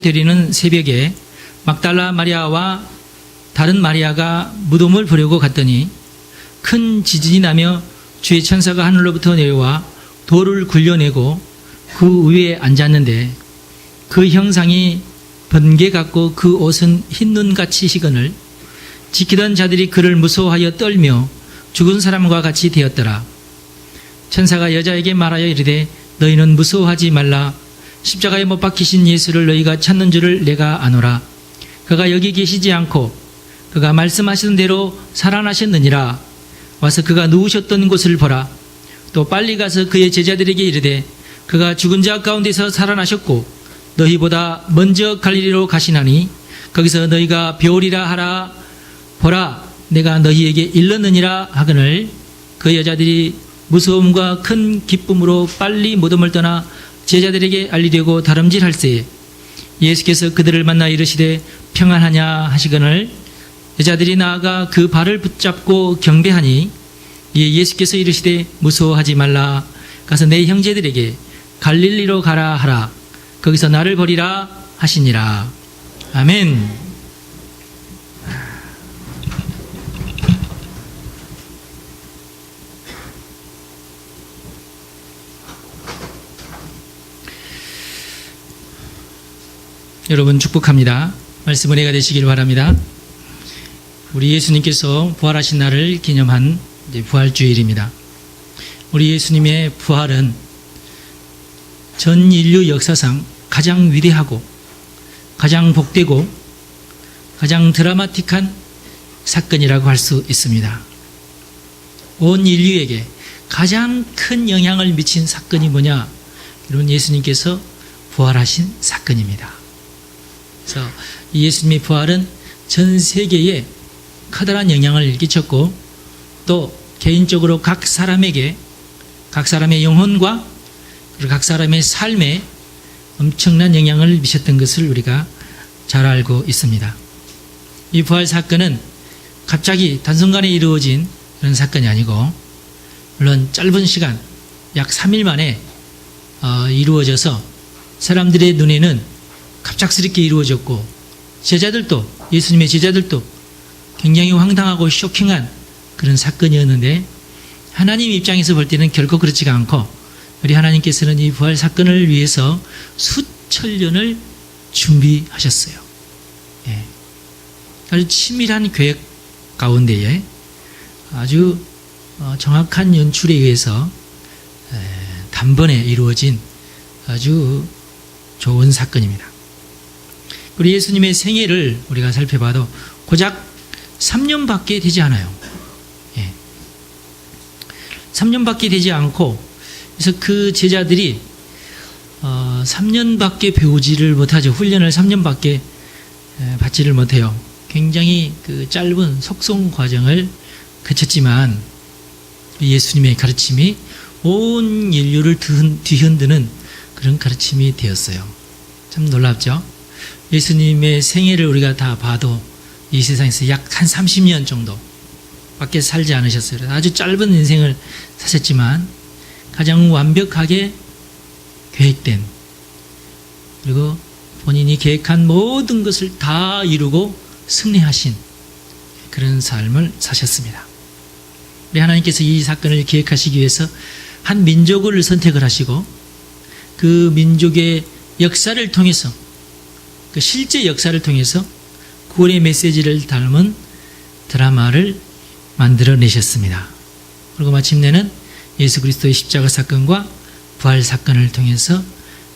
되리는 새벽에 막달라 마리아와 다른 마리아가 무덤을 보려고 갔더니 큰 지진이 나며 주의 천사가 하늘로부터 내려와 돌을 굴려내고 그 위에 앉았는데 그 형상이 번개 같고 그 옷은 흰 눈같이 희건을 지키던 자들이 그를 무서워하여 떨며 죽은 사람과 같이 되었더라. 천사가 여자에게 말하여 이르되 너희는 무서워하지 말라. 십자가에 못 박히신 예수를 너희가 찾는 줄을 내가 아노라. 그가 여기 계시지 않고 그가 말씀하시는 대로 살아나셨느니라. 와서 그가 누우셨던 곳을 보라. 또 빨리 가서 그의 제자들에게 이르되 그가 죽은 자 가운데서 살아나셨고 너희보다 먼저 갈릴리로 가시나니 거기서 너희가 배우리라 하라. 보라, 내가 너희에게 일렀느니라 하거늘 그 여자들이 무서움과 큰 기쁨으로 빨리 무덤을 떠나 제자들에게 알리려고 다름질할새에 예수께서 그들을 만나 이르시되 평안하냐 하시거늘 여자들이 나아가 그 발을 붙잡고 경배하니 이에 예수께서 이르시되 무서워하지 말라. 가서 내 형제들에게 갈릴리로 가라 하라. 거기서 나를 보리라 하시니라. 아멘. 여러분 축복합니다. 말씀 은혜가 되시길 바랍니다. 우리 예수님께서 부활하신 날을 기념한 부활주일입니다. 우리 예수님의 부활은 전 인류 역사상 가장 위대하고 가장 복되고 가장 드라마틱한 사건이라고 할 수 있습니다. 온 인류에게 가장 큰 영향을 미친 사건이 뭐냐? 이런 예수님께서 부활하신 사건입니다. 그래서 이 예수님의 부활은 전 세계에 커다란 영향을 끼쳤고 또 개인적으로 각 사람에게 각 사람의 영혼과 그리고 각 사람의 삶에 엄청난 영향을 미쳤던 것을 우리가 잘 알고 있습니다. 이 부활 사건은 갑자기 단순간에 이루어진 그런 사건이 아니고 물론 짧은 시간 약 3일 만에 이루어져서 사람들의 눈에는 갑작스럽게 이루어졌고 제자들도 예수님의 제자들도 굉장히 황당하고 쇼킹한 그런 사건이었는데 하나님 입장에서 볼 때는 결코 그렇지가 않고 우리 하나님께서는 이 부활 사건을 위해서 수천 년을 준비하셨어요. 예. 아주 치밀한 계획 가운데에 아주 정확한 연출에 의해서 단번에 이루어진 아주 좋은 사건입니다. 우리 예수님의 생애를 우리가 살펴봐도 고작 3년밖에 되지 않아요. 예. 3년밖에 되지 않고 그래서 그 제자들이 3년밖에 배우지를 못하죠. 훈련을 3년밖에 받지를 못해요. 굉장히 그 짧은 속성 과정을 거쳤지만 예수님의 가르침이 온 인류를 뒤흔드는 그런 가르침이 되었어요. 참 놀랍죠? 예수님의 생애를 우리가 다 봐도 이 세상에서 약 한 30년 정도 밖에 살지 않으셨어요. 아주 짧은 인생을 사셨지만 가장 완벽하게 계획된 그리고 본인이 계획한 모든 것을 다 이루고 승리하신 그런 삶을 사셨습니다. 우리 하나님께서 이 사건을 기획하시기 위해서 한 민족을 선택을 하시고 그 민족의 역사를 통해서 그 실제 역사를 통해서 구원의 메시지를 담은 드라마를 만들어내셨습니다. 그리고 마침내는 예수 그리스도의 십자가 사건과 부활 사건을 통해서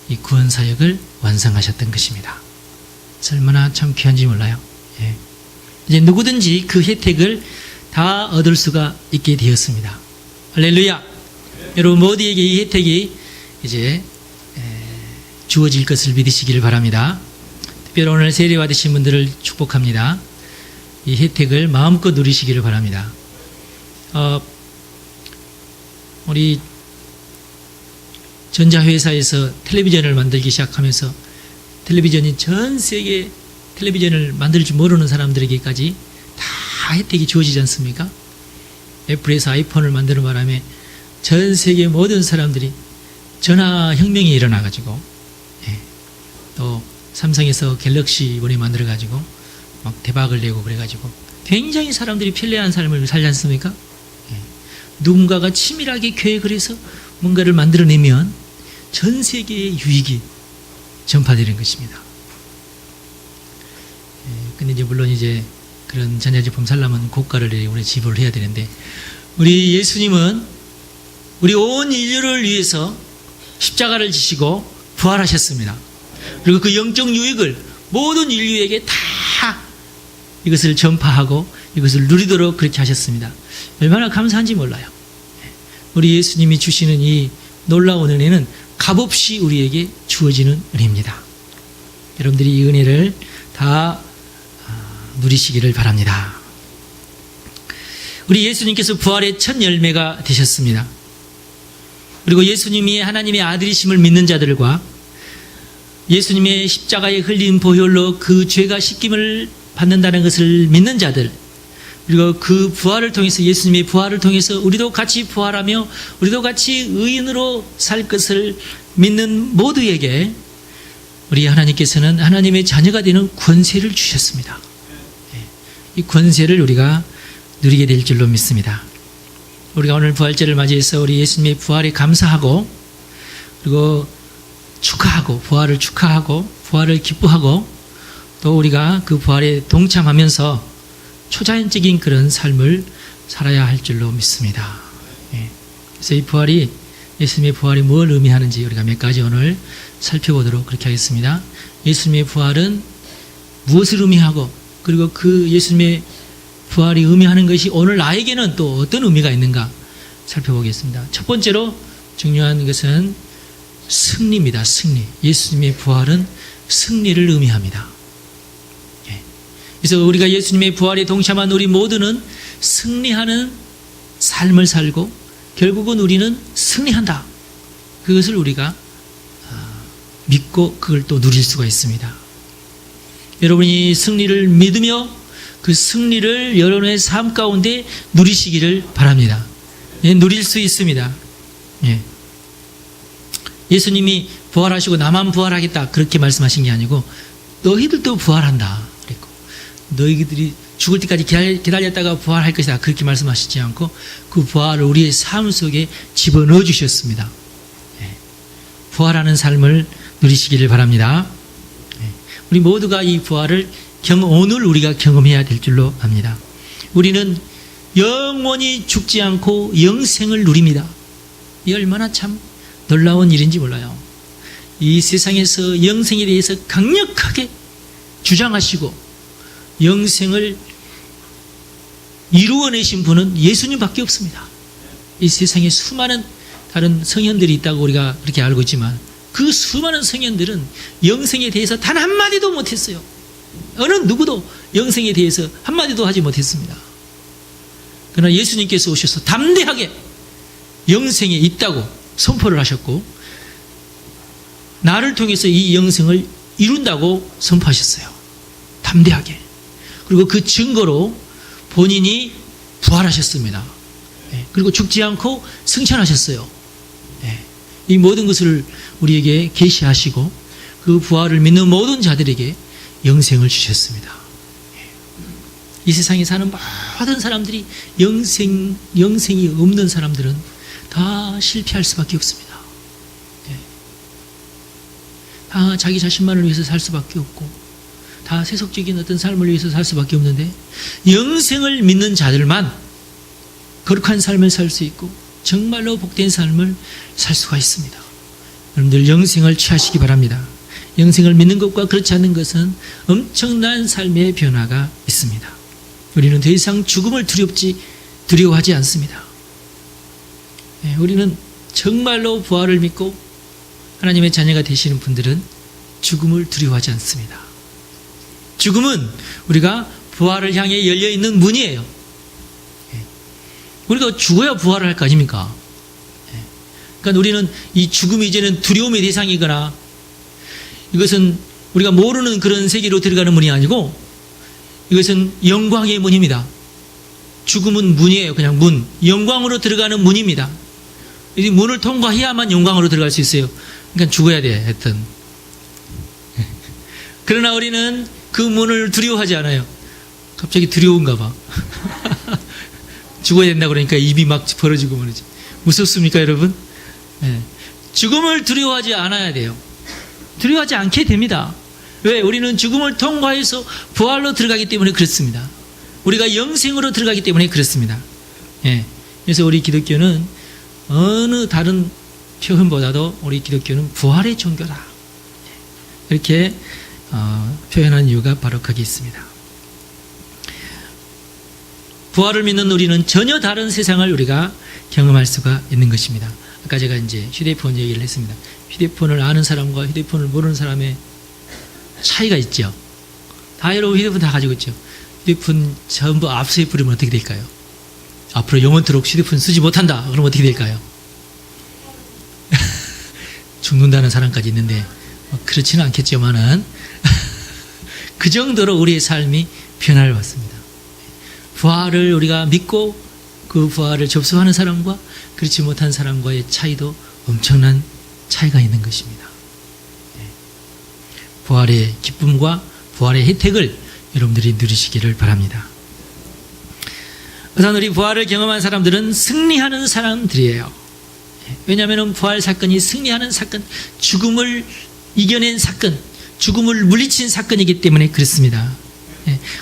이 구원 사역을 완성하셨던 것입니다. 얼마나 참 귀한지 몰라요. 예. 이제 누구든지 그 혜택을 다 얻을 수가 있게 되었습니다. 할렐루야! 여러분 모두에게 이 혜택이 이제 주어질 것을 믿으시기를 바랍니다. 특별히 오늘 세례 받으신 분들을 축복합니다. 이 혜택을 마음껏 누리시기를 바랍니다. 우리 전자회사에서 텔레비전을 만들기 시작하면서 텔레비전이 전 세계 텔레비전을 만들 줄 모르는 사람들에게까지 다 혜택이 주어지지 않습니까? 애플에서 아이폰을 만드는 바람에 전 세계 모든 사람들이 전화 혁명이 일어나가지고 또 삼성에서 갤럭시 이번에 만들어가지고 막 대박을 내고 그래가지고 굉장히 사람들이 편리한 삶을 살지 않습니까? 예. 누군가가 치밀하게 계획을 해서 뭔가를 만들어내면 전 세계의 유익이 전파되는 것입니다. 근데 이제 물론 이제 그런 전자제품 살려면 고가를 내고 우리 지불을 해야 되는데, 우리 예수님은 우리 온 인류를 위해서 십자가를 지시고 부활하셨습니다. 그리고 그 영적 유익을 모든 인류에게 다 이것을 전파하고 이것을 누리도록 그렇게 하셨습니다. 얼마나 감사한지 몰라요. 우리 예수님이 주시는 이 놀라운 은혜는 값없이 우리에게 주어지는 은혜입니다. 여러분들이 이 은혜를 다 누리시기를 바랍니다. 우리 예수님께서 부활의 첫 열매가 되셨습니다. 그리고 예수님이 하나님의 아들이심을 믿는 자들과 예수님의 십자가에 흘린 보혈로 그 죄가 씻김을 받는다는 것을 믿는 자들, 그리고 그 부활을 통해서, 예수님의 부활을 통해서 우리도 같이 부활하며 우리도 같이 의인으로 살 것을 믿는 모두에게 우리 하나님께서는 하나님의 자녀가 되는 권세를 주셨습니다. 이 권세를 우리가 누리게 될 줄로 믿습니다. 우리가 오늘 부활절을 맞이해서 우리 예수님의 부활에 감사하고, 그리고 축하하고, 부활을 축하하고 부활을 기뻐하고, 또 우리가 그 부활에 동참하면서 초자연적인 그런 삶을 살아야 할 줄로 믿습니다. 그래서 이 부활이, 예수님의 부활이 뭘 의미하는지 우리가 몇 가지 오늘 살펴보도록 그렇게 하겠습니다. 예수님의 부활은 무엇을 의미하고, 그리고 그 예수님의 부활이 의미하는 것이 오늘 나에게는 또 어떤 의미가 있는가 살펴보겠습니다. 첫 번째로 중요한 것은 승리입니다. 승리. 예수님의 부활은 승리를 의미합니다. 그래서 우리가 예수님의 부활에 동참한 우리 모두는 승리하는 삶을 살고 결국은 우리는 승리한다. 그것을 우리가 믿고 그걸 또 누릴 수가 있습니다. 여러분이 승리를 믿으며 그 승리를 여러분의 삶 가운데 누리시기를 바랍니다. 누릴 수 있습니다. 예수님이 부활하시고 나만 부활하겠다 그렇게 말씀하신 게 아니고 너희들도 부활한다 그랬고, 너희들이 죽을 때까지 기다렸다가 부활할 것이다 그렇게 말씀하시지 않고 그 부활을 우리의 삶 속에 집어넣어 주셨습니다. 부활하는 삶을 누리시기를 바랍니다. 우리 모두가 이 부활을 오늘 우리가 경험해야 될 줄로 압니다. 우리는 영원히 죽지 않고 영생을 누립니다. 이 얼마나 참 놀라운 일인지 몰라요. 이 세상에서 영생에 대해서 강력하게 주장하시고 영생을 이루어내신 분은 예수님밖에 없습니다. 이 세상에 수많은 다른 성현들이 있다고 우리가 그렇게 알고 있지만 그 수많은 성현들은 영생에 대해서 단 한마디도 못했어요. 어느 누구도 영생에 대해서 한마디도 하지 못했습니다. 그러나 예수님께서 오셔서 담대하게 영생에 있다고 선포를 하셨고 나를 통해서 이 영생을 이룬다고 선포하셨어요. 담대하게. 그리고 그 증거로 본인이 부활하셨습니다. 그리고 죽지 않고 승천하셨어요. 이 모든 것을 우리에게 계시하시고 그 부활을 믿는 모든 자들에게 영생을 주셨습니다. 이 세상에 사는 모든 사람들이 영생이 없는 사람들은 다 실패할 수밖에 없습니다. 다 자기 자신만을 위해서 살 수밖에 없고 다 세속적인 어떤 삶을 위해서 살 수밖에 없는데 영생을 믿는 자들만 거룩한 삶을 살 수 있고 정말로 복된 삶을 살 수가 있습니다. 여러분들 영생을 취하시기 바랍니다. 영생을 믿는 것과 그렇지 않는 것은 엄청난 삶의 변화가 있습니다. 우리는 더 이상 죽음을 두려워하지 않습니다. 우리는 정말로 부활을 믿고 하나님의 자녀가 되시는 분들은 죽음을 두려워하지 않습니다. 죽음은 우리가 부활을 향해 열려있는 문이에요. 우리가 죽어야 부활을 할 거 아닙니까? 그러니까 우리는 이 죽음이 이제는 두려움의 대상이거나 이것은 우리가 모르는 그런 세계로 들어가는 문이 아니고 이것은 영광의 문입니다. 죽음은 문이에요. 그냥 문. 영광으로 들어가는 문입니다. 이 문을 통과해야만 영광으로 들어갈 수 있어요. 그러니까 죽어야 돼. 하여튼. 그러나 우리는 그 문을 두려워하지 않아요. 갑자기 두려운가 봐. 죽어야 된다 그러니까 입이 막 벌어지고 말이지. 무섭습니까, 여러분? 네. 죽음을 두려워하지 않아야 돼요. 두려워하지 않게 됩니다. 왜? 우리는 죽음을 통과해서 부활로 들어가기 때문에 그렇습니다. 우리가 영생으로 들어가기 때문에 그렇습니다. 예. 그래서 우리 기독교는 어느 다른 표현보다도 우리 기독교는 부활의 종교다. 이렇게 표현한 이유가 바로 거기 있습니다. 부활을 믿는 우리는 전혀 다른 세상을 우리가 경험할 수가 있는 것입니다. 아까 제가 이제 휴대폰 얘기를 했습니다. 휴대폰을 아는 사람과 휴대폰을 모르는 사람의 차이가 있죠. 다 여러분 휴대폰 다 가지고 있죠. 휴대폰 전부 압수해 버리면 어떻게 될까요? 앞으로 영원토록 휴대폰 쓰지 못한다. 그러면 어떻게 될까요? 죽는다는 사람까지 있는데 그렇지는 않겠지만은 그 정도로 우리의 삶이 변화를 받습니다. 부활을 우리가 믿고 그 부활을 접수하는 사람과 그렇지 못한 사람과의 차이도 엄청난 차이가 있는 것입니다. 부활의 기쁨과 부활의 혜택을 여러분들이 누리시기를 바랍니다. 우선 우리 부활을 경험한 사람들은 승리하는 사람들이에요. 왜냐하면 부활 사건이 승리하는 사건, 죽음을 이겨낸 사건, 죽음을 물리친 사건이기 때문에 그렇습니다.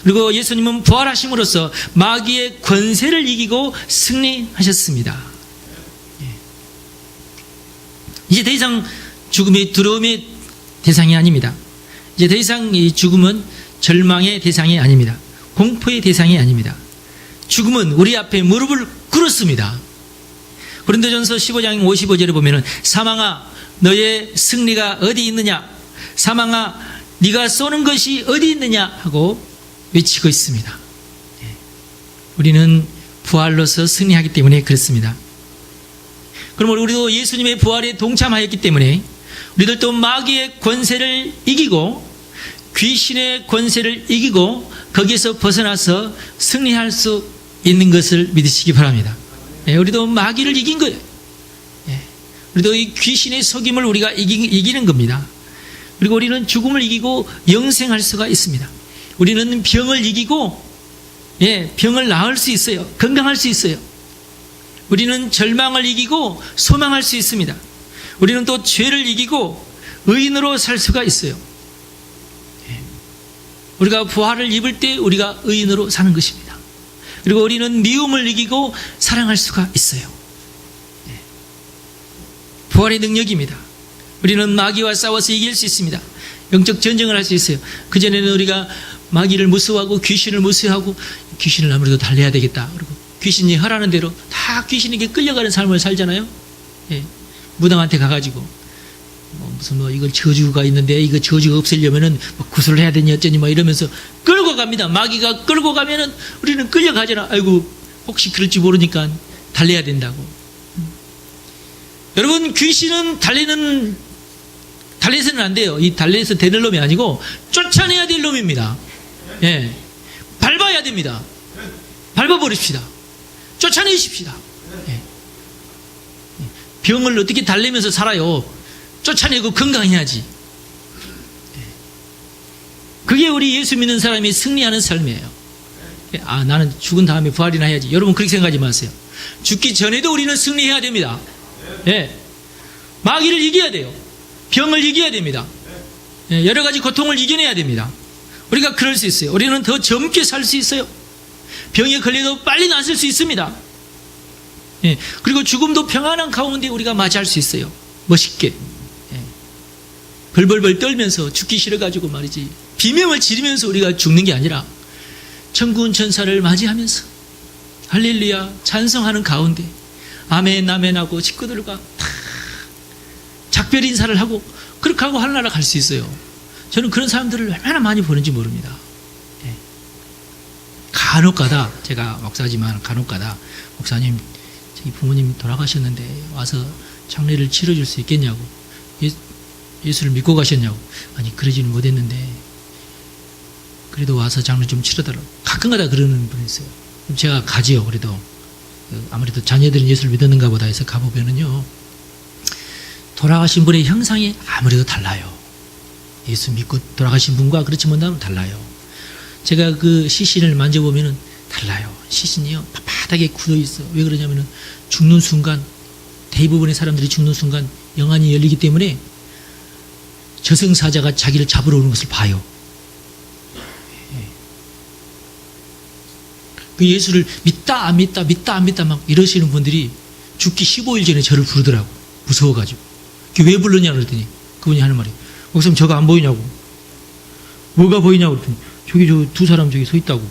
그리고 예수님은 부활하심으로써 마귀의 권세를 이기고 승리하셨습니다. 이제 더 이상 죽음이 두려움의 대상이 아닙니다. 이제 더 이상 이 죽음은 절망의 대상이 아닙니다. 공포의 대상이 아닙니다. 죽음은 우리 앞에 무릎을 꿇었습니다. 고린도전서 15장 55절에 보면은 사망아 너의 승리가 어디 있느냐, 사망아 네가 쏘는 것이 어디 있느냐 하고 외치고 있습니다. 우리는 부활로서 승리하기 때문에 그렇습니다. 그럼 우리도 예수님의 부활에 동참하였기 때문에 우리들도 마귀의 권세를 이기고 귀신의 권세를 이기고 거기에서 벗어나서 승리할 수 있는 것을 믿으시기 바랍니다. 우리도 마귀를 이긴 거예요. 우리도 이 귀신의 속임을 우리가 이기는 겁니다. 그리고 우리는 죽음을 이기고 영생할 수가 있습니다. 우리는 병을 이기고 병을 나을 수 있어요. 건강할 수 있어요. 우리는 절망을 이기고 소망할 수 있습니다. 우리는 또 죄를 이기고 의인으로 살 수가 있어요. 우리가 부활을 입을 때 우리가 의인으로 사는 것입니다. 그리고 우리는 미움을 이기고 사랑할 수가 있어요. 부활의 능력입니다. 우리는 마귀와 싸워서 이길 수 있습니다. 영적 전쟁을 할 수 있어요. 그전에는 우리가 마귀를 무서워하고 귀신을 무서워하고 귀신을 아무래도 달래야 되겠다. 그리고 귀신이 하라는 대로 다 귀신에게 끌려가는 삶을 살잖아요. 무당한테 가가지고 무슨 이걸 저주가 있는데 이거 저주가 없애려면은 구슬을 해야 되니 어쩌니 이러면서 끌고 갑니다. 마귀가 끌고 가면은 우리는 끌려가잖아. 아이고 혹시 그럴지 모르니까 달래야 된다고. 여러분 귀신은 달래서는 안 돼요. 이 달래서 되는 놈이 아니고 쫓아내야 될 놈입니다. 밟아야 됩니다. 밟아버립시다. 쫓아내십시다. 병을 어떻게 달래면서 살아요? 쫓아내고 건강해야지. 그게 우리 예수 믿는 사람이 승리하는 삶이에요. 나는 죽은 다음에 부활이나 해야지. 여러분 그렇게 생각하지 마세요. 죽기 전에도 우리는 승리해야 됩니다. 마귀를 이겨야 돼요. 병을 이겨야 됩니다. 여러 가지 고통을 이겨내야 됩니다. 우리가 그럴 수 있어요. 우리는 더 젊게 살 수 있어요. 병에 걸려도 빨리 낫을 수 있습니다. 그리고 죽음도 평안한 가운데 우리가 맞이할 수 있어요. 멋있게. 벌벌벌 떨면서 죽기 싫어가지고 말이지. 비명을 지르면서 우리가 죽는 게 아니라 천군 천사를 맞이하면서 할렐루야 찬송하는 가운데 아멘 아멘 하고 식구들과 다 작별 인사를 하고 그렇게 하고 하늘나라 갈 수 있어요. 저는 그런 사람들을 얼마나 많이 보는지 모릅니다. 간혹가다 제가 목사지만 간혹가다 목사님 저기 부모님 돌아가셨는데 와서 장례를 치러줄 수 있겠냐고 예수를 믿고 가셨냐고 아니 그러지는 못했는데 그래도 와서 장례 좀 치러달라고 가끔가다 그러는 분이 있어요. 그럼 제가 가지요. 그래도 아무래도 자녀들은 예수를 믿었는가 보다 해서 가보면은요 돌아가신 분의 형상이 아무래도 달라요. 예수 믿고 돌아가신 분과 그렇지 못하면 달라요. 제가 그 시신을 만져보면은 달라요. 시신이요 바닥에 굳어 있어. 왜 그러냐면은 죽는 순간, 대부분의 사람들이 죽는 순간 영안이 열리기 때문에 저승사자가 자기를 잡으러 오는 것을 봐요. 그 예수를 믿다 안 믿다 믿다 안 믿다 막 이러시는 분들이 죽기 15일 전에 저를 부르더라고. 무서워가지고. 그게 왜 불렀냐 그랬더니 그분이 하는 말이, 목사님 저거 안 보이냐고. 뭐가 보이냐고 그랬더니 저기 저 두 사람 저기 서 있다고.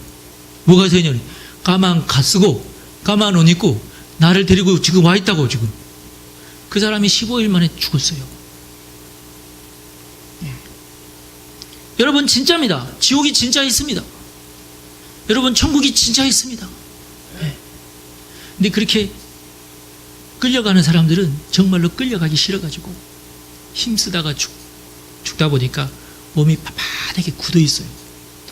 뭐가 서 있냐고. 까만 가 쓰고 까만 옷 입고 나를 데리고 지금 와 있다고. 지금 그 사람이 15일 만에 죽었어요. 예. 여러분 진짜입니다. 지옥이 진짜 있습니다. 여러분 천국이 진짜 있습니다. 예. 근데 그렇게 끌려가는 사람들은 정말로 끌려가기 싫어가지고 힘쓰다가 죽다 보니까 몸이 바닥에 굳어 있어요.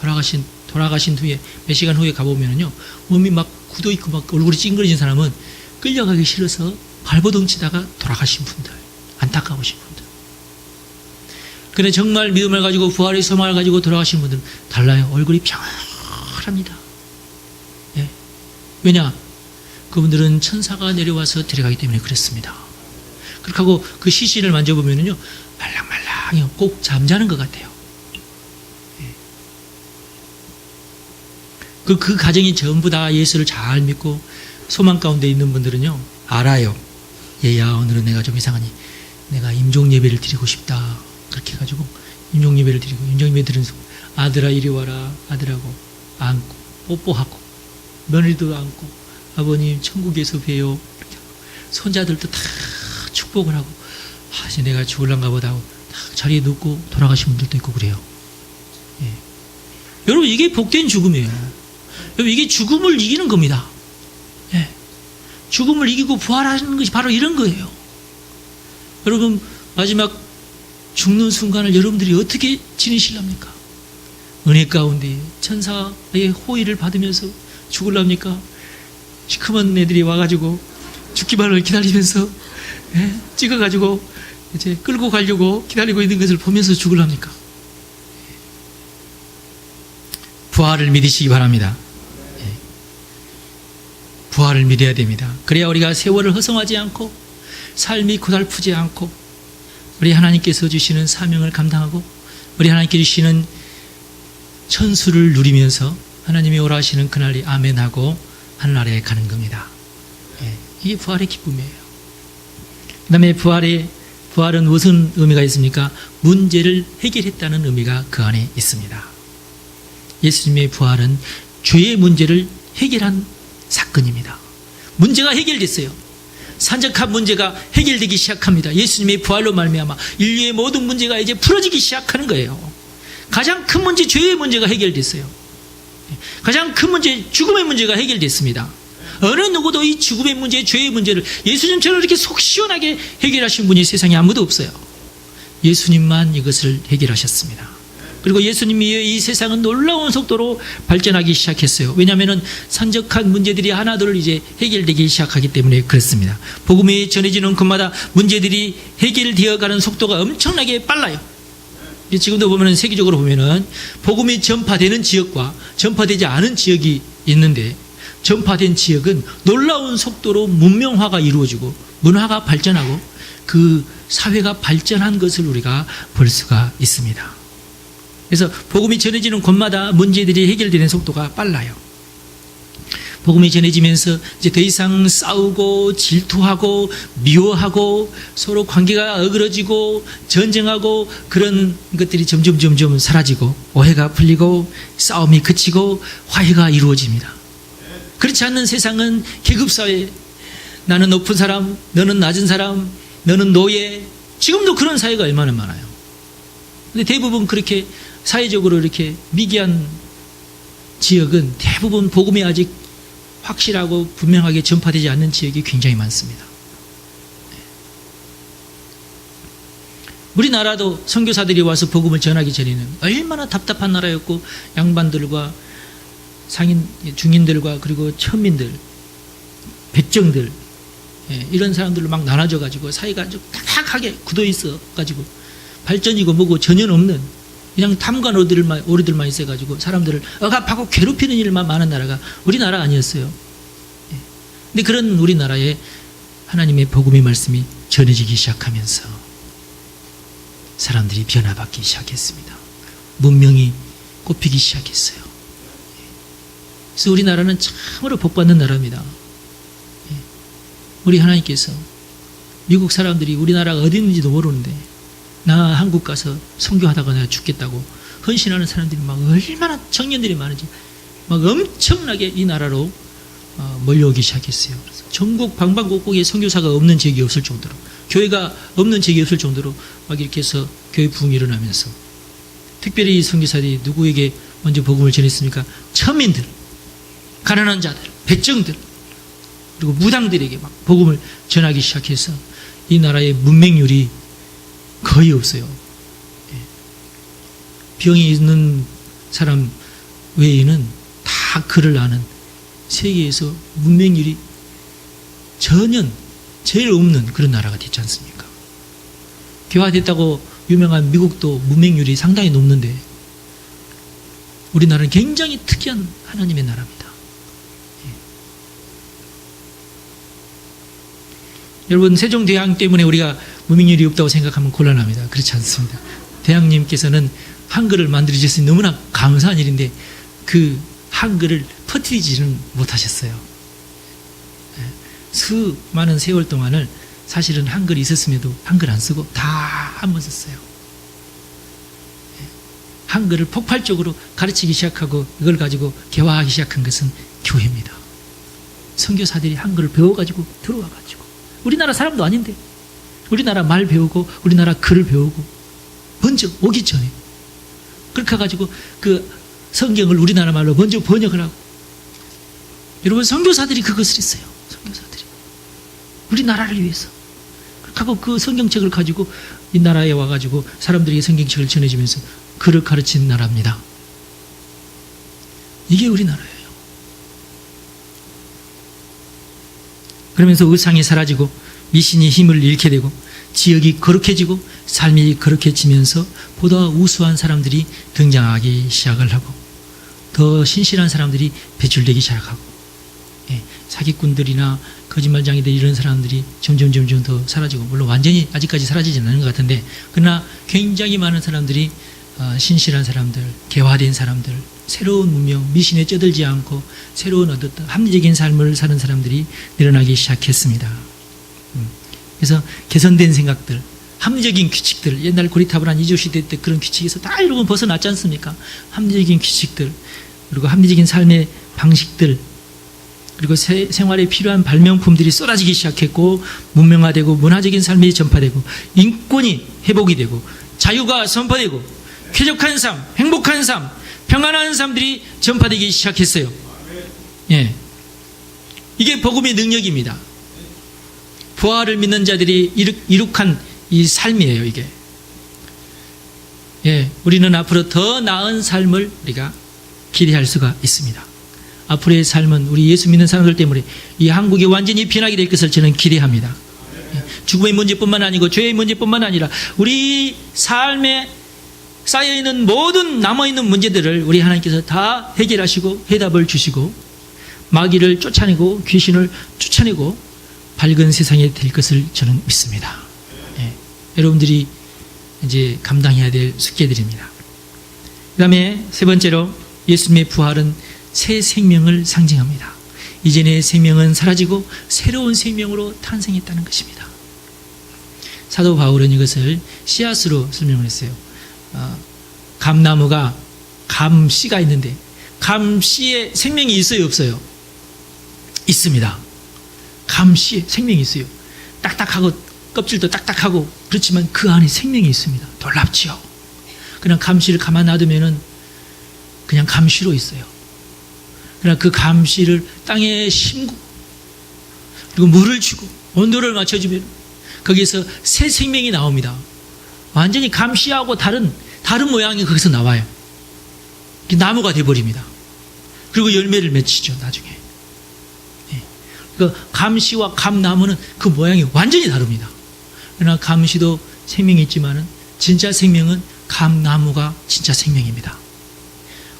돌아가신 후에 몇 시간 후에 가보면요 몸이 막 굳어 있고 막 얼굴이 찡그러진 사람은 끌려가기 싫어서 발버둥 치다가 돌아가신 분들, 안타까우신 분들. 그런데 정말 믿음을 가지고 부활의 소망을 가지고 돌아가신 분들은 달라요. 얼굴이 평안합니다. 예. 왜냐? 그분들은 천사가 내려와서 데려가기 때문에 그렇습니다. 그렇게 하고 그 시신을 만져보면요 말랑말랑해요. 꼭 잠자는 것 같아요. 예. 그 가정이 전부 다 예수를 잘 믿고 소망 가운데 있는 분들은요 알아요. 얘야 오늘은 내가 좀 이상하니 내가 임종 예배를 드리고 싶다. 그렇게 해가지고 임종 예배를 드리고, 임종 예배 드리는 순간 아들아 이리 와라. 아들하고 안고 뽀뽀하고 며느리도 안고 아버님 천국에서 뵈요. 이렇게 하고 손자들도 다 축복을 하고 이제 내가 죽을란가 보다 하고 다 자리에 눕고 돌아가신 분들도 있고 그래요. 예. 여러분 이게 복된 죽음이에요. 여러분 이게 죽음을 이기는 겁니다. 예. 죽음을 이기고 부활하는 것이 바로 이런 거예요. 여러분 마지막 죽는 순간을 여러분들이 어떻게 지내실랍니까? 은혜 가운데 천사의 호의를 받으면서 죽을랍니까? 시커먼 애들이 와가지고 죽기만을 기다리면서 찍어가지고 이제 끌고 가려고 기다리고 있는 것을 보면서 죽을랍니까? 부활을 믿으시기 바랍니다. 부활을 믿어야 됩니다. 그래야 우리가 세월을 허송하지 않고 삶이 고달프지 않고 우리 하나님께서 주시는 사명을 감당하고 우리 하나님께서 주시는 천수를 누리면서 하나님이 오라 하시는 그날이 아멘하고 하늘나라에 가는 겁니다. 예, 이게 부활의 기쁨이에요. 그 다음에 부활은 무슨 의미가 있습니까? 문제를 해결했다는 의미가 그 안에 있습니다. 예수님의 부활은 죄의 문제를 해결한 사건입니다. 문제가 해결됐어요. 산적한 문제가 해결되기 시작합니다. 예수님의 부활로 말미암아 인류의 모든 문제가 이제 풀어지기 시작하는 거예요. 가장 큰 문제, 죄의 문제가 해결됐어요. 가장 큰 문제, 죽음의 문제가 해결됐습니다. 어느 누구도 이 죽음의 문제, 죄의 문제를 예수님처럼 이렇게 속 시원하게 해결하신 분이 세상에 아무도 없어요. 예수님만 이것을 해결하셨습니다. 그리고 예수님이 이 세상은 놀라운 속도로 발전하기 시작했어요. 왜냐하면 산적한 문제들이 하나둘 이제 해결되기 시작하기 때문에 그렇습니다. 복음이 전해지는 곳마다 문제들이 해결되어 가는 속도가 엄청나게 빨라요. 지금도 보면은 세계적으로 보면은 복음이 전파되는 지역과 전파되지 않은 지역이 있는데 전파된 지역은 놀라운 속도로 문명화가 이루어지고 문화가 발전하고 그 사회가 발전한 것을 우리가 볼 수가 있습니다. 그래서 복음이 전해지는 곳마다 문제들이 해결되는 속도가 빨라요. 복음이 전해지면서 이제 더 이상 싸우고 질투하고 미워하고 서로 관계가 어그러지고 전쟁하고 그런 것들이 점점 사라지고 오해가 풀리고 싸움이 그치고 화해가 이루어집니다. 그렇지 않는 세상은 계급사회, 나는 높은 사람, 너는 낮은 사람, 너는 노예, 지금도 그런 사회가 얼마나 많아요. 근데 대부분 그렇게 사회적으로 이렇게 미개한 지역은 대부분 복음이 아직 확실하고 분명하게 전파되지 않는 지역이 굉장히 많습니다. 우리나라도 선교사들이 와서 복음을 전하기 전에는 얼마나 답답한 나라였고 양반들과 상인, 중인들과 그리고 천민들, 백정들 이런 사람들로 막 나눠져 가지고 사이가 아주 딱딱하게 굳어 있어 가지고 발전이고 뭐고 전혀 없는 그냥 탐관 오리들만 있어가지고 사람들을 억압하고 괴롭히는 일만 많은 나라가 우리나라 아니었어요. 근데 그런 우리나라에 하나님의 복음의 말씀이 전해지기 시작하면서 사람들이 변화받기 시작했습니다. 문명이 꼽히기 시작했어요. 그래서 우리나라는 참으로 복받는 나라입니다. 우리 하나님께서 미국 사람들이 우리나라가 어디 있는지도 모르는데 나 한국 가서 선교하다가 내가 죽겠다고 헌신하는 사람들이 막 얼마나 청년들이 많은지 막 엄청나게 이 나라로 몰려오기 시작했어요. 그래서 전국 방방곡곡에 선교사가 없는 지역이 없을 정도로, 교회가 없는 지역이 없을 정도로 막 이렇게 해서 교회 부흥이 일어나면서, 특별히 선교사들이 누구에게 먼저 복음을 전했습니까? 천민들, 가난한 자들, 백정들, 그리고 무당들에게 막 복음을 전하기 시작해서 이 나라의 문맹률이 거의 없어요. 병이 있는 사람 외에는 다 글을 아는, 세계에서 문맹률이 전혀 제일 없는 그런 나라가 됐지 않습니까? 개화됐다고 유명한 미국도 문맹률이 상당히 높는데 우리나라는 굉장히 특이한 하나님의 나라입니다. 여러분, 세종대왕 때문에 우리가 문맹률이 없다고 생각하면 곤란합니다. 그렇지 않습니다. 대왕님께서는 한글을 만들어주셨으니 너무나 감사한 일인데 그 한글을 퍼뜨리지는 못하셨어요. 수많은 세월 동안을 사실은 한글이 있었음에도 한글 안 쓰고 다 한번 썼어요. 한글을 폭발적으로 가르치기 시작하고 이걸 가지고 개화하기 시작한 것은 교회입니다. 선교사들이 한글을 배워가지고 들어와가지고, 우리나라 사람도 아닌데 우리나라 말 배우고 우리나라 글을 배우고 먼저 오기 전에 그렇게 해가지고 그 성경을 우리나라 말로 먼저 번역을 하고, 여러분, 선교사들이 그것을 했어요. 선교사들이 우리나라를 위해서 그렇게 하고 그 성경책을 가지고 이 나라에 와가지고 사람들에게 성경책을 전해주면서 글을 가르치는 나라입니다. 이게 우리나라예요. 그러면서 의상이 사라지고 미신이 힘을 잃게 되고 지역이 거룩해지고 삶이 거룩해지면서 보다 우수한 사람들이 등장하기 시작을 하고 더 신실한 사람들이 배출되기 시작하고, 사기꾼들이나 거짓말장이들 이런 사람들이 점점 더 사라지고, 물론 완전히 아직까지 사라지지는 않은 것 같은데, 그러나 굉장히 많은 사람들이 신실한 사람들, 개화된 사람들, 새로운 문명, 미신에 쩌들지 않고 새로운 어떤 합리적인 삶을 사는 사람들이 늘어나기 시작했습니다. 그래서 개선된 생각들, 합리적인 규칙들, 옛날 고리타불한 이조시대 때 그런 규칙에서 다 여러분 벗어났지 않습니까? 합리적인 규칙들, 그리고 합리적인 삶의 방식들, 그리고 생활에 필요한 발명품들이 쏟아지기 시작했고, 문명화되고 문화적인 삶이 전파되고 인권이 회복이 되고 자유가 선포되고 쾌적한 삶, 행복한 삶, 평안한 삶들이 전파되기 시작했어요. 예, 이게 복음의 능력입니다. 부활을 믿는 자들이 이룩한 이 삶이에요, 이게. 예, 우리는 앞으로 더 나은 삶을 우리가 기대할 수가 있습니다. 앞으로의 삶은 우리 예수 믿는 사람들 때문에 이 한국이 완전히 변하게 될 것을 저는 기대합니다. 예, 죽음의 문제뿐만 아니고 죄의 문제뿐만 아니라 우리 삶에 쌓여있는 모든 남아있는 문제들을 우리 하나님께서 다 해결하시고 해답을 주시고 마귀를 쫓아내고 귀신을 쫓아내고 밝은 세상이 될 것을 저는 믿습니다. 예, 여러분들이 이제 감당해야 될 숙제들입니다. 그 다음에 세 번째로 예수님의 부활은 새 생명을 상징합니다. 이전의 생명은 사라지고 새로운 생명으로 탄생했다는 것입니다. 사도 바울은 이것을 씨앗으로 설명을 했어요. 감나무가 감씨가 있는데 감씨에 생명이 있어요, 없어요? 있습니다. 감씨에 생명이 있어요. 딱딱하고 껍질도 딱딱하고 그렇지만 그 안에 생명이 있습니다. 놀랍지요? 그냥 감씨를 가만 놔두면은 그냥 감씨로 있어요. 그러나 그 감씨를 땅에 심고 그리고 물을 주고 온도를 맞춰주면 거기에서 새 생명이 나옵니다. 완전히 감씨하고 다른 모양이 거기서 나와요. 나무가 되어버립니다. 그리고 열매를 맺히죠, 나중에. 네. 그 감씨와 감나무는 그 모양이 완전히 다릅니다. 그러나 감씨도 생명이 있지만은 진짜 생명은 감나무가 진짜 생명입니다.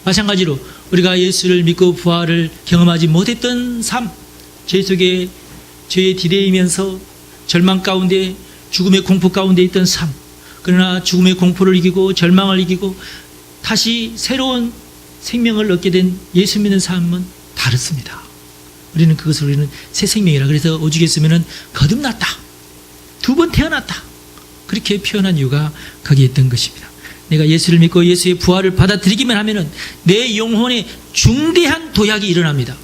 마찬가지로 우리가 예수를 믿고 부활을 경험하지 못했던 삶, 죄 속에 죄에 디대이면서 절망 가운데 죽음의 공포 가운데 있던 삶, 그러나 죽음의 공포를 이기고 절망을 이기고 다시 새로운 생명을 얻게 된 예수 믿는 삶은 다릅니다. 우리는 새 생명이라, 그래서 오죽에 쓰면은 거듭났다, 두 번 태어났다, 그렇게 표현한 이유가 거기에 있던 것입니다. 내가 예수를 믿고 예수의 부활을 받아들이기만 하면은 내 영혼에 중대한 도약이 일어납니다.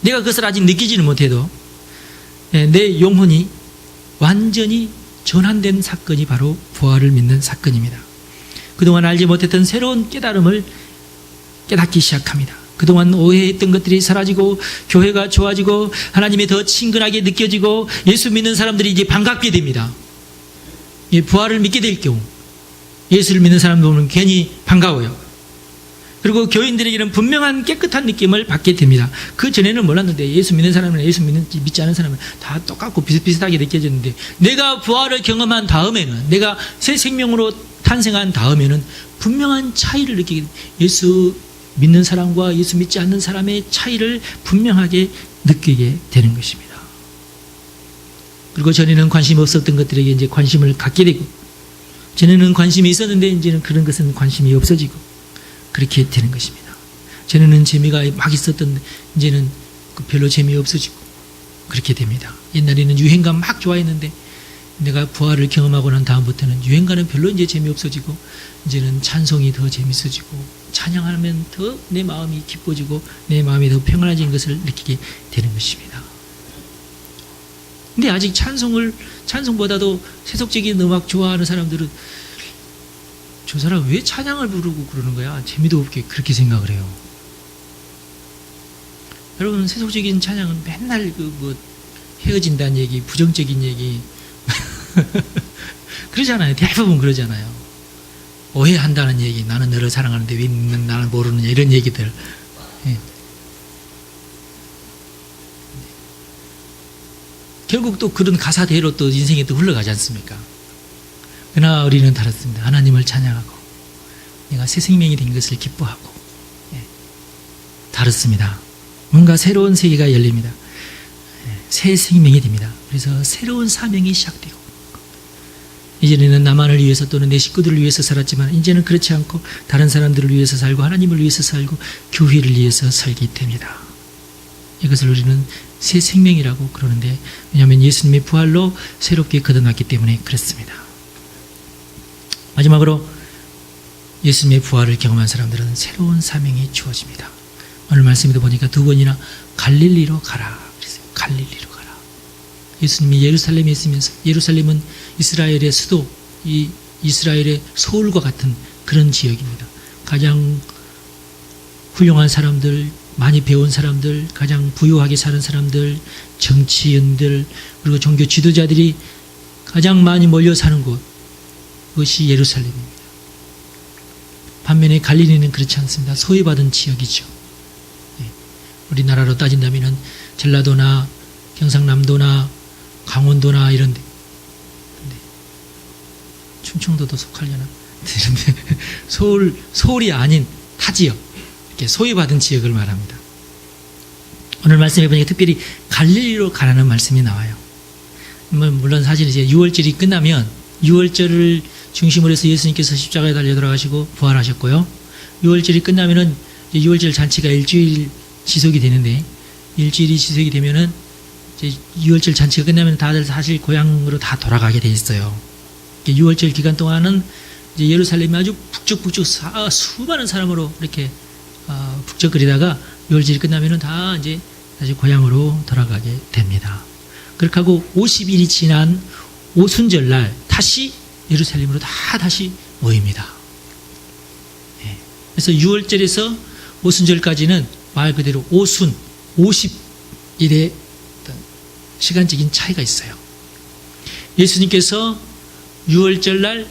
내가 그것을 아직 느끼지는 못해도 내 영혼이 완전히 전환된 사건이 바로 부활을 믿는 사건입니다. 그동안 알지 못했던 새로운 깨달음을 깨닫기 시작합니다. 그동안 오해했던 것들이 사라지고 교회가 좋아지고 하나님이 더 친근하게 느껴지고 예수 믿는 사람들이 이제 반갑게 됩니다. 부활을 믿게 될 경우 예수를 믿는 사람들 보면 괜히 반가워요. 그리고 교인들에게는 분명한 깨끗한 느낌을 받게 됩니다. 그 전에는 몰랐는데 예수 믿는 사람은 믿지 않은 사람은 다 똑같고 비슷비슷하게 느껴졌는데, 내가 부활을 경험한 다음에는, 내가 새 생명으로 탄생한 다음에는 분명한 차이를 느끼게 됩니다. 예수 믿는 사람과 예수 믿지 않는 사람의 차이를 분명하게 느끼게 되는 것입니다. 그리고 전에는 관심이 없었던 것들에게 이제 관심을 갖게 되고, 전에는 관심이 있었는데 이제는 그런 것은 관심이 없어지고, 그렇게 되는 것입니다. 전에는 재미가 막 있었던 이제는 별로 재미없어지고 그렇게 됩니다. 옛날에는 유행가 막 좋아했는데 내가 부활을 경험하고 난 다음부터는 유행가는 별로 이제 재미없어지고, 이제는 찬송이 더 재밌어지고, 찬양하면 더 내 마음이 기뻐지고 내 마음이 더 평안해진 것을 느끼게 되는 것입니다. 근데 아직 찬송보다도 세속적인 음악 좋아하는 사람들은 저 사람 왜 찬양을 부르고 그러는 거야? 재미도 없게 그렇게 생각을 해요. 여러분, 세속적인 찬양은 맨날 헤어진다는 얘기, 부정적인 얘기 그러잖아요. 대부분 그러잖아요. 오해한다는 얘기, 나는 너를 사랑하는데 왜 나는 모르느냐, 이런 얘기들. 예. 결국 또 그런 가사대로 또 인생이 또 흘러가지 않습니까? 그러나 우리는 다릅니다. 하나님을 찬양하고 내가 새 생명이 된 것을 기뻐하고, 다릅니다. 뭔가 새로운 세계가 열립니다. 새 생명이 됩니다. 그래서 새로운 사명이 시작되고, 이전에는 나만을 위해서 또는 내 식구들을 위해서 살았지만 이제는 그렇지 않고 다른 사람들을 위해서 살고 하나님을 위해서 살고 교회를 위해서 살게 됩니다. 이것을 우리는 새 생명이라고 그러는데, 왜냐하면 예수님의 부활로 새롭게 거듭났기 때문에 그렇습니다. 마지막으로 예수님의 부활을 경험한 사람들은 새로운 사명이 주어집니다. 오늘 말씀에도 보니까 두 번이나 갈릴리로 가라 그랬어요. 갈릴리로 가라. 예수님이 예루살렘에 있으면서, 예루살렘은 이스라엘의 수도, 이 이스라엘의 서울과 같은 그런 지역입니다. 가장 훌륭한 사람들, 많이 배운 사람들, 가장 부유하게 사는 사람들, 정치인들, 그리고 종교 지도자들이 가장 많이 몰려 사는 곳, 그것이 예루살렘입니다. 반면에 갈릴리는 그렇지 않습니다. 소외받은 지역이죠. 우리나라로 따진다면 전라도나 경상남도나 강원도나 이런 데, 충청도도 속하려나? 서울이 아닌 타 지역, 이렇게 소외받은 지역을 말합니다. 오늘 말씀해 보니까 특별히 갈릴리로 가라는 말씀이 나와요. 물론 사실 이제 6월절이 끝나면, 6월절을 중심으로 해서 예수님께서 십자가에 달려 돌아가시고 부활하셨고요. 6월절이 끝나면은 6월절 잔치가 일주일 지속이 되는데, 일주일이 지속이 되면은 이제 6월절 잔치가 끝나면 다들 사실 고향으로 다 돌아가게 돼 있어요. 6월절 기간 동안은 이제 예루살렘이 아주 북적북적 수많은 사람으로 이렇게 북적거리다가 6월절이 끝나면은 다 이제 다시 고향으로 돌아가게 됩니다. 그렇게 하고 50일이 지난 오순절날 다시 예루살렘으로 다시 모입니다. 그래서 6월절에서 오순절까지는 말 그대로 오순, 50일의 시간적인 차이가 있어요. 예수님께서 6월절날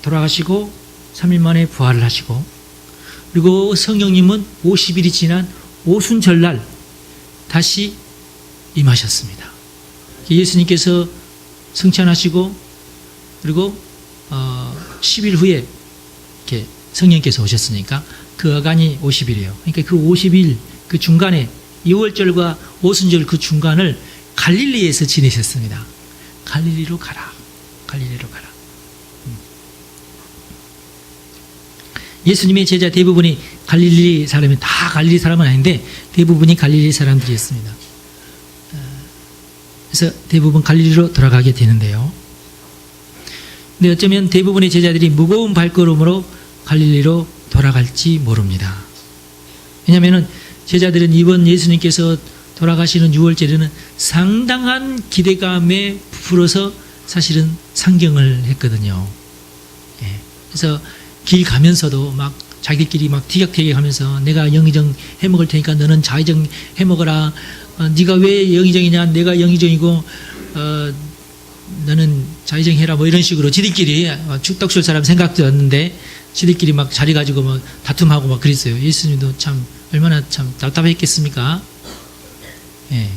돌아가시고 3일 만에 부활을 하시고, 그리고 성령님은 50일이 지난 오순절날 다시 임하셨습니다. 예수님께서 승천하시고 그리고 10일 후에 이렇게 성령께서 오셨으니까 그 어간이 50일이에요. 그러니까 그 50일 그 중간에 2월절과 오순절 그 중간을 갈릴리에서 지내셨습니다. 갈릴리로 가라. 갈릴리로 가라. 예수님의 제자 대부분이 갈릴리 사람이 다 갈릴리 사람은 아닌데 대부분이 갈릴리 사람들이었습니다. 그래서 대부분 갈릴리로 돌아가게 되는데요. 근데 어쩌면 대부분의 제자들이 무거운 발걸음으로 갈릴리로 돌아갈지 모릅니다. 왜냐하면 제자들은 이번 예수님께서 돌아가시는 6월절에는 상당한 기대감에 부풀어서 사실은 상경을 했거든요. 그래서 길 가면서도 막 자기들끼리 막 티격태격 하면서 내가 영의정 해먹을 테니까 너는 좌의정 해먹어라. 네가 왜 영의정이냐? 내가 영의정이고 너는 좌의정 해라. 뭐 이런 식으로 지들끼리 떡술 사람 생각도 었는데 지들끼리 막 자리 가지고 막 다툼하고 막 그랬어요. 예수님도 참 얼마나 참 답답했겠습니까? 예.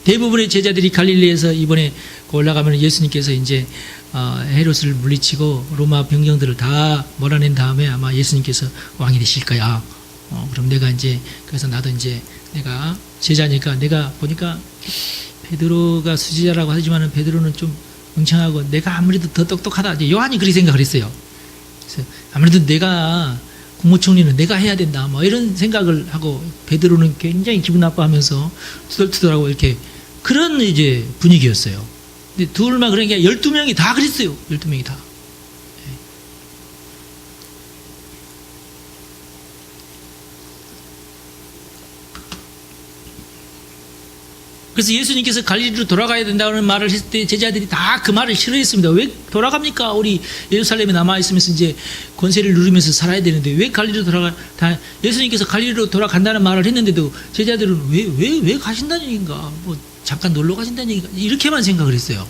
대부분의 제자들이 갈릴리에서 이번에 올라가면 예수님께서 이제 헤롯을 물리치고 로마 병정들을 다 몰아낸 다음에 아마 예수님께서 왕이 되실 거야. 그럼 내가 이제 그래서 나도 이제 내가 제자니까 내가 보니까 베드로가 수지자라고 하지만은 베드로는 좀 멍청하고 내가 아무래도 더 똑똑하다. 이제 요한이 그렇게 생각을 했어요. 그래서 아무래도 내가 국무총리는 내가 해야 된다. 뭐 이런 생각을 하고 베드로는 굉장히 기분 나빠하면서 투덜투덜하고 이렇게 그런 이제 분위기였어요. 근데 둘만 그런 게 12명이 다 그랬어요. 12명이 다. 그래서 예수님께서 갈릴리로 돌아가야 된다는 말을 했을 때 제자들이 다 그 말을 싫어했습니다. 왜 돌아갑니까? 우리 예루살렘에 남아있으면서 이제 권세를 누리면서 살아야 되는데 왜 갈릴리로 예수님께서 갈릴리로 돌아간다는 말을 했는데도 제자들은 왜 가신다는 얘기인가? 뭐 잠깐 놀러 가신다는 얘기인가? 이렇게만 생각을 했어요.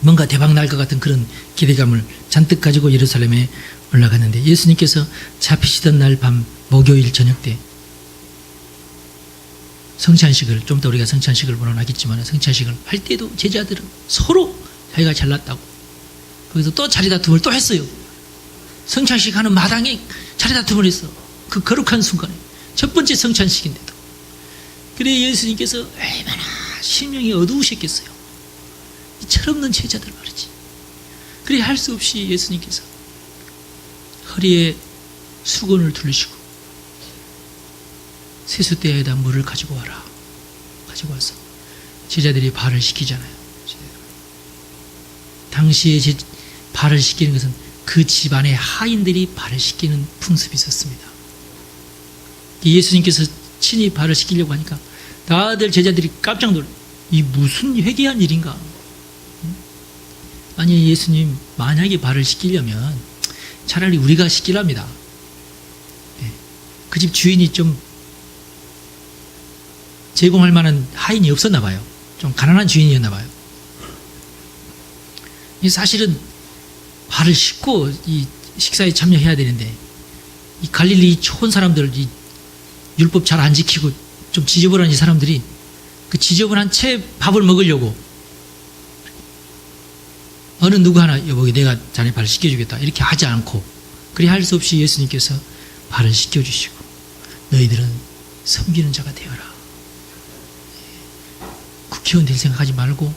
뭔가 대박 날 것 같은 그런 기대감을 잔뜩 가지고 예루살렘에 올라갔는데 예수님께서 잡히시던 날 밤 목요일 저녁 때 성찬식을 좀 더 우리가 성찬식을 보면 하겠지만 성찬식을 할 때도 제자들은 서로 자기가 잘났다고 거기서 또 자리다툼을 또 했어요. 성찬식 하는 마당에 자리다툼을 했어. 그 거룩한 순간에 첫 번째 성찬식인데도. 그래 예수님께서 얼마나 심령이 어두우셨겠어요. 이 철없는 제자들 말이지. 그래 할 수 없이 예수님께서 허리에 수건을 두르시고 세숫대에다 물을 가지고 와라. 가지고 와서 제자들이 발을 씻기잖아요. 당시에 발을 씻기는 것은 그 집안의 하인들이 발을 씻기는 풍습이 있었습니다. 예수님께서 친히 발을 씻기려고 하니까 다들 제자들이 깜짝 놀라요. 이 무슨 회개한 일인가? 아니 예수님 만약에 발을 씻기려면 차라리 우리가 씻기랍니다. 그 집 주인이 좀 제공할 만한 하인이 없었나 봐요. 좀 가난한 주인이었나 봐요. 사실은 발을 씻고 이 식사에 참여해야 되는데 이 갈릴리 초원 사람들 이 율법 잘 안 지키고 좀 지저분한 이 사람들이 그 지저분한 채 밥을 먹으려고 어느 누구 하나 여보 내가 자네 발을 씻겨주겠다 이렇게 하지 않고 그리 할 수 없이 예수님께서 발을 씻겨주시고 너희들은 섬기는 자가 되어라. 국회의원 될 생각하지 말고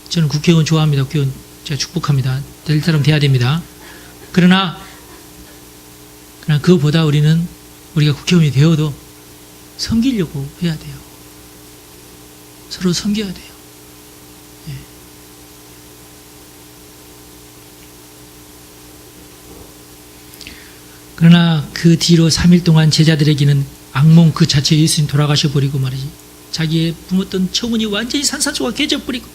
저는 국회의원 좋아합니다. 국회의원 제가 축복합니다. 될 사람 돼야 됩니다. 그러나 그거보다 우리는 우리가 국회의원이 되어도 섬기려고 해야 돼요. 서로 섬겨야 돼요. 그러나 그 뒤로 3일 동안 제자들에게는 악몽 그 자체 예수님 돌아가셔 버리고 말이지. 자기의 품었던 청운이 완전히 산산조각 깨져버리고.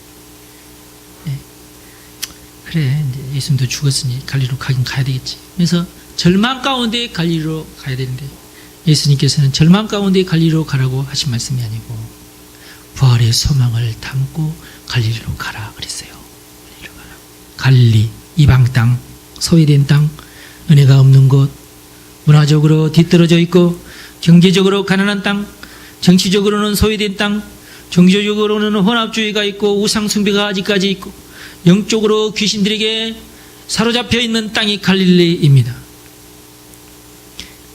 그래 이제 예수님도 죽었으니 갈릴리로 가긴 가야 되겠지. 그래서 절망 가운데 갈릴리로 가야 되는데 예수님께서는 절망 가운데 갈릴리로 가라고 하신 말씀이 아니고 부활의 소망을 담고 갈릴리로 가라 그랬어요. 갈릴리로 가라. 갈릴리 이방 땅 소외된 땅 은혜가 없는 곳 문화적으로 뒤떨어져 있고 경제적으로 가난한 땅 정치적으로는 소외된 땅, 종교적으로는 혼합주의가 있고 우상숭배가 아직까지 있고 영적으로 귀신들에게 사로잡혀 있는 땅이 갈릴리입니다.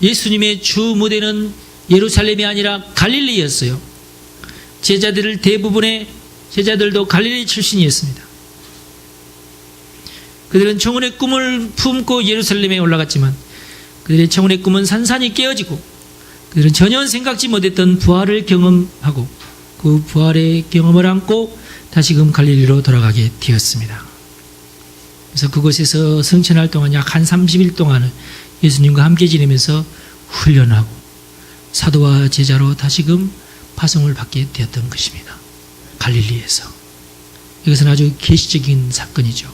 예수님의 주 무대는 예루살렘이 아니라 갈릴리였어요. 대부분의 제자들도 갈릴리 출신이었습니다. 그들은 청혼의 꿈을 품고 예루살렘에 올라갔지만 그들의 청혼의 꿈은 산산이 깨어지고 그들은 전혀 생각지 못했던 부활을 경험하고 그 부활의 경험을 안고 다시금 갈릴리로 돌아가게 되었습니다. 그래서 그곳에서 성천할 동안 약 한 30일 동안을 예수님과 함께 지내면서 훈련하고 사도와 제자로 다시금 파송을 받게 되었던 것입니다. 갈릴리에서. 이것은 아주 계시적인 사건이죠.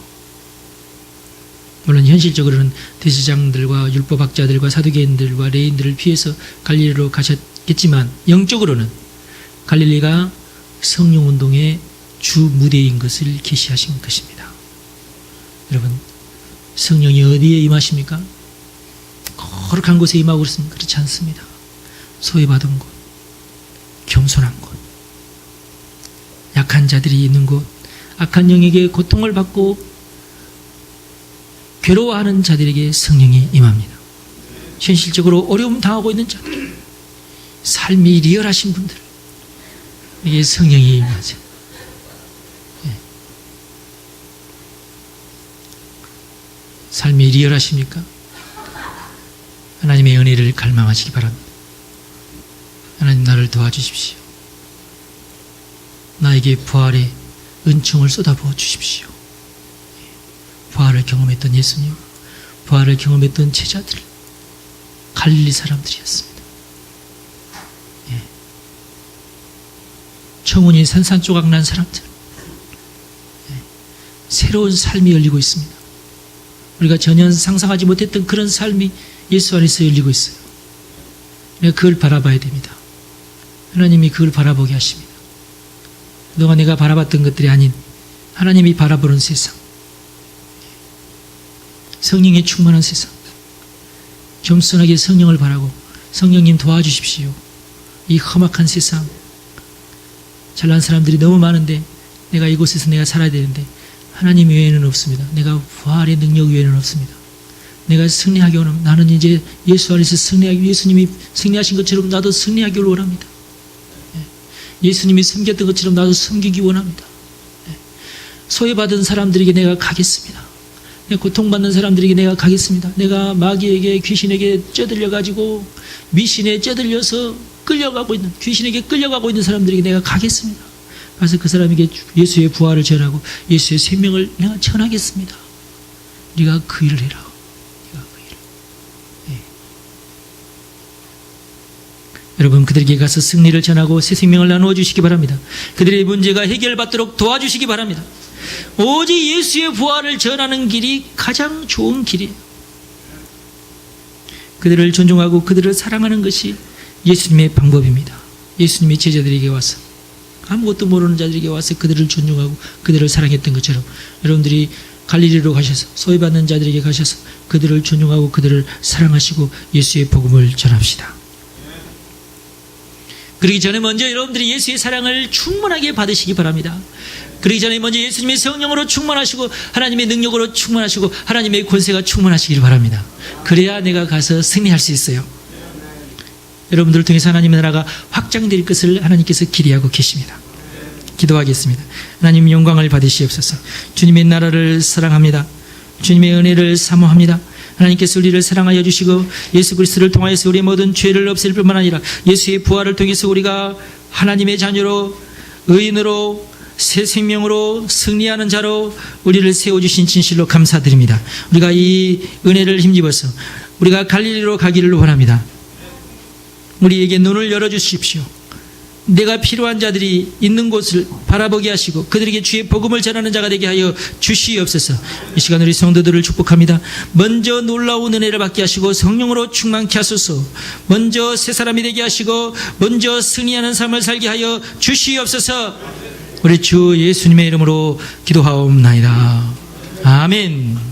물론 현실적으로는 대제사장들과 율법학자들과 사두개인들과 레인들을 피해서 갈릴리로 가셨겠지만 영적으로는 갈릴리가 성령운동의 주 무대인 것을 계시하신 것입니다. 여러분, 성령이 어디에 임하십니까? 거룩한 곳에 임하고 그렇습니까? 그렇지 않습니다. 소외받은 곳, 겸손한 곳, 약한 자들이 있는 곳, 악한 영에게 고통을 받고 괴로워하는 자들에게 성령이 임합니다. 현실적으로 어려움 당하고 있는 자들, 삶이 리얼하신 분들에게 성령이 임하죠. 삶이 리얼하십니까? 하나님의 은혜를 갈망하시기 바랍니다. 하나님, 나를 도와주십시오. 나에게 부활의 은총을 쏟아부어 주십시오. 부활을 경험했던 예수님, 부활을 경험했던 제자들, 갈릴리 사람들이었습니다. 청혼이 산산조각 난 사람들, 새로운 삶이 열리고 있습니다. 우리가 전혀 상상하지 못했던 그런 삶이 예수 안에서 열리고 있어요. 우리가 그걸 바라봐야 됩니다. 하나님이 그걸 바라보게 하십니다. 그동안 내가 바라봤던 것들이 아닌 하나님이 바라보는 세상, 성령에 충만한 세상, 겸손하게 성령을 바라고 성령님 도와주십시오. 이 험악한 세상, 잘난 사람들이 너무 많은데 내가 이곳에서 내가 살아야 되는데 하나님 외에는 없습니다. 내가 부활의 능력 외에는 없습니다. 내가 승리하기 원합니다. 나는 이제 예수 안에서 승리하기, 예수님이 승리하신 것처럼 나도 승리하기를 원합니다. 예수님이 섬겼던 것처럼 나도 섬기기 원합니다. 소외받은 사람들에게 내가 가겠습니다. 고통받는 사람들에게 내가 가겠습니다. 내가 마귀에게, 귀신에게 쪄들려가지고 미신에 쪄들려서 끌려가고 있는, 귀신에게 끌려가고 있는 사람들에게 내가 가겠습니다. 가서 그 사람에게 예수의 부활을 전하고 예수의 생명을 내가 전하겠습니다. 네가 그 일을 해라. 네가 그 일을. 여러분, 그들에게 가서 승리를 전하고 새 생명을 나누어 주시기 바랍니다. 그들의 문제가 해결받도록 도와주시기 바랍니다. 오직 예수의 부활을 전하는 길이 가장 좋은 길이에요. 그들을 존중하고 그들을 사랑하는 것이 예수님의 방법입니다. 예수님의 제자들에게 와서, 아무것도 모르는 자들에게 와서 그들을 존중하고 그들을 사랑했던 것처럼 여러분들이 갈릴리로 가셔서 소외받는 자들에게 가셔서 그들을 존중하고 그들을 사랑하시고 예수의 복음을 전합시다. 그러기 전에 먼저 여러분들이 예수의 사랑을 충만하게 받으시기 바랍니다. 그러기 전에 먼저 예수님의 성령으로 충만하시고 하나님의 능력으로 충만하시고 하나님의 권세가 충만하시기를 바랍니다. 그래야 내가 가서 승리할 수 있어요. 여러분들을 통해서 하나님의 나라가 확장될 것을 하나님께서 기대하고 계십니다. 기도하겠습니다. 하나님, 영광을 받으시옵소서. 주님의 나라를 사랑합니다. 주님의 은혜를 사모합니다. 하나님께서 우리를 사랑하여 주시고 예수 그리스도를 통하여서 우리의 모든 죄를 없앨 뿐만 아니라 예수의 부활을 통해서 우리가 하나님의 자녀로, 의인으로, 새 생명으로 승리하는 자로 우리를 세워주신 진실로 감사드립니다. 우리가 이 은혜를 힘입어서 우리가 갈릴리로 가기를 원합니다. 우리에게 눈을 열어주십시오. 내가 필요한 자들이 있는 곳을 바라보게 하시고 그들에게 주의 복음을 전하는 자가 되게 하여 주시옵소서. 이 시간 우리 성도들을 축복합니다. 먼저 놀라운 은혜를 받게 하시고 성령으로 충만케 하소서. 먼저 새 사람이 되게 하시고 먼저 승리하는 삶을 살게 하여 주시옵소서. 우리 주 예수님의 이름으로 기도하옵나이다. 아멘.